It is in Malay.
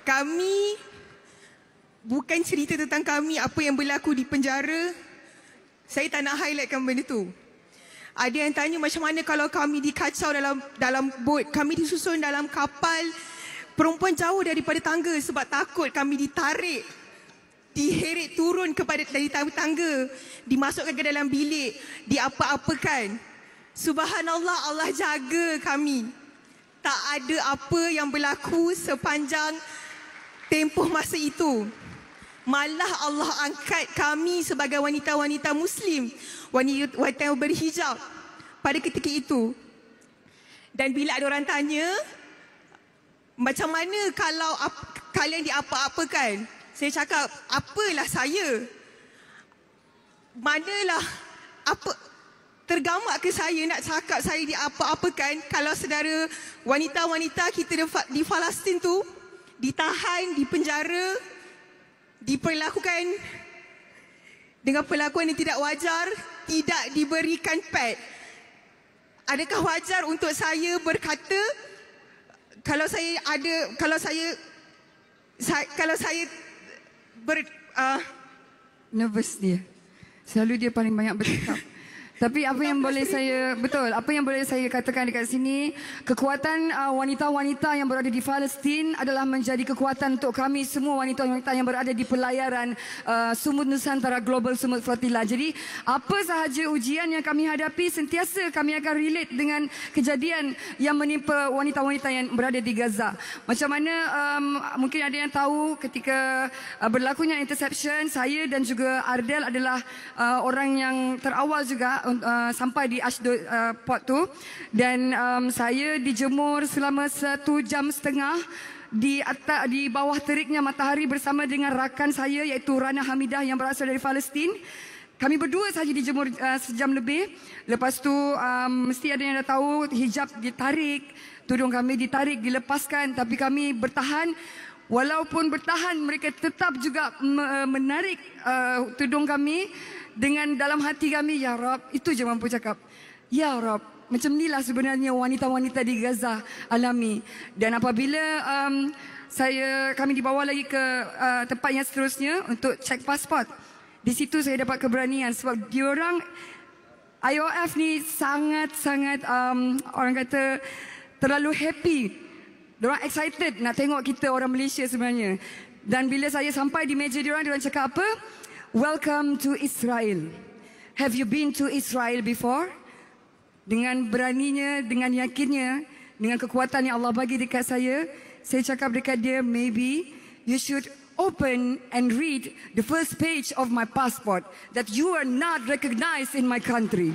kami bukan cerita tentang kami apa yang berlaku di penjara. Saya tak nak highlightkan benda tu. Ada yang tanya macam mana kalau kami dikacau dalam bot, kami disusun dalam kapal, perempuan jauh daripada tangga sebab takut kami ditarik, diheret turun dari tangga, dimasukkan ke dalam bilik, diapa-apakan. Subhanallah, Allah jaga kami. Tak ada apa yang berlaku sepanjang tempoh masa itu. Malah Allah angkat kami sebagai wanita-wanita Muslim, wanita yang berhijab pada ketika itu. Dan bila ada orang tanya, macam mana kalau kalian diapa-apakan? Saya cakap, apalah saya? Manalah apa tergamak ke saya nak cakap saya diapa-apakan kalau saudara wanita-wanita kita di Palestin tu ditahan, dipenjara, diperlakukan dengan perlakuan yang tidak wajar, tidak diberikan pad. Adakah wajar untuk saya berkata kalau saya nervous dia. Selalu dia paling banyak bercakap. Tapi apa yang boleh saya, betul, apa yang boleh saya katakan dekat sini, kekuatan wanita-wanita yang berada di Palestin adalah menjadi kekuatan untuk kami semua wanita-wanita yang berada di pelayaran Sumut Nusantara Global Sumut Flotilla. Jadi apa sahaja ujian yang kami hadapi, sentiasa kami akan relate dengan kejadian yang menimpa wanita-wanita yang berada di Gaza. Macam mana mungkin ada yang tahu ketika berlakunya interception, saya dan juga Ardel adalah orang yang terawal juga sampai di Ashdod port tu, dan saya dijemur selama 1 jam setengah di bawah teriknya matahari bersama dengan rakan saya iaitu Rana Hamidah yang berasal dari Palestin. Kami berdua saja dijemur sejam lebih. Lepas tu mesti ada yang dah tahu, hijab ditarik, tudung kami ditarik, dilepaskan, tapi kami bertahan. Walaupun bertahan, mereka tetap juga menarik tudung kami. Dengan dalam hati kami, ya Rab, itu je mampu cakap. Ya Rab, macam inilah sebenarnya wanita-wanita di Gaza alami. Dan apabila kami dibawa lagi ke tempat yang seterusnya untuk cek pasport, di situ saya dapat keberanian sebab diorang IOF ni sangat-sangat orang kata terlalu happy. Diorang excited nak tengok kita orang Malaysia sebenarnya. Dan bila saya sampai di meja diorang cakap apa? Welcome to Israel. Have you been to Israel before? Dengan beraninya, dengan yakinnya, dengan kekuatan yang Allah bagi dekat saya cakap dekat dia, maybe you should open and read the first page of my passport that you are not recognized in my country.